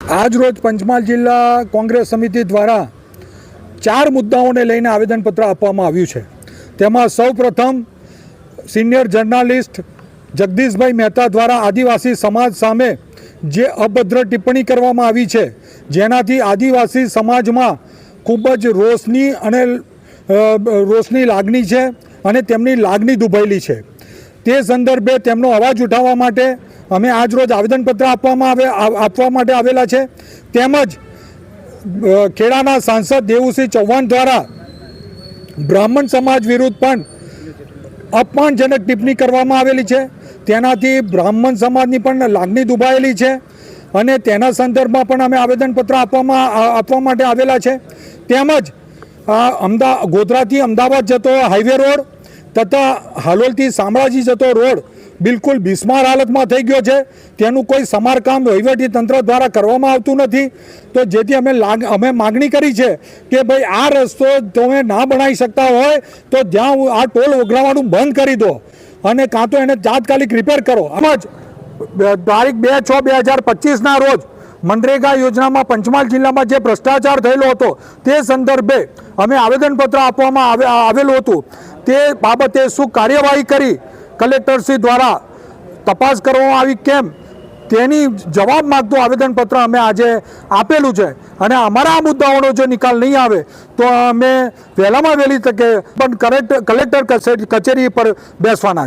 આજ રોજ પંચમહાલ જિલ્લા કોંગ્રેસ સમિતિ દ્વારા 4 મુદ્દાઓને લઈને આવેદનપત્ર આપવામાં આવ્યું છે। તેમાં સૌપ્રથમ સિનિયર જર્નાલિસ્ટ જગદીશભાઈ મહેતા દ્વારા આદિવાસી સમાજ સામે જે અભદ્ર ટિપ્પણી કરવામાં આવી છે, જેનાથી આદિવાસી સમાજમાં ખૂબ જ રોષની લાગણી છે અને તેમની લાગણી દુભાયેલી છે। તે સંદર્ભે તેમનો અવાજ ઉઠાવવા માટે અમે આજ રોજ આવેદનપત્ર આપવા માટે આવેલા છે। તેમજ ખેડાના સાંસદ દેવુસિંહ ચૌહાણ દ્વારા બ્રાહ્મણ સમાજ વિરુદ્ધ પણ અપમાનજનક ટિપ્પણી કરવામાં આવેલી છે। તેનાથી બ્રાહ્મણ સમાજની પણ લાગણી દુભાયેલી છે અને તેના સંદર્ભમાં પણ અમે આવેદનપત્ર આપવા માટે આવેલા છે। તેમજ ગોધરાથી અમદાવાદ જતો હાઈવે રોડ તથા હાલોલથી શામળાજી જતો રોડ બિલકુલ બિસ્માર હાલતમાં થઈ ગયો છે। તેનું કોઈ સમારકામ વહીવટી તંત્ર દ્વારા કરવામાં આવતું નથી। તો જેથી અમે માગણી કરી છે કે ભાઈ આ રસ્તો તમે ના બનાવી શકતા હોય તો જ્યાં આ ટોલ ઓગળવાનું બંધ કરી દો અને કાં તો એને તાત્કાલિક રિપેર કરો। આમ જ તારીખ 2/6/2025ના રોજ મનરેગા યોજનામાં પંચમહાલ જિલ્લામાં જે ભ્રષ્ટાચાર થયેલો હતો તે સંદર્ભે અમે આવેદનપત્ર આપવામાં આવેલું હતું। તે બાબતે શું કાર્યવાહી કરી કલેક્ટરશ્રી દ્વારા તપાસ કરવામાં આવી કેમ તેની જવાબ માગતું આવેદનપત્ર અમે આજે આપેલું છે અને અમારા આ મુદ્દાઓનો જો નિકાલ નહીં આવે તો અમે વહેલામાં વહેલી તકે પણ કલેક્ટર કચેરી પર બેસવાના છે।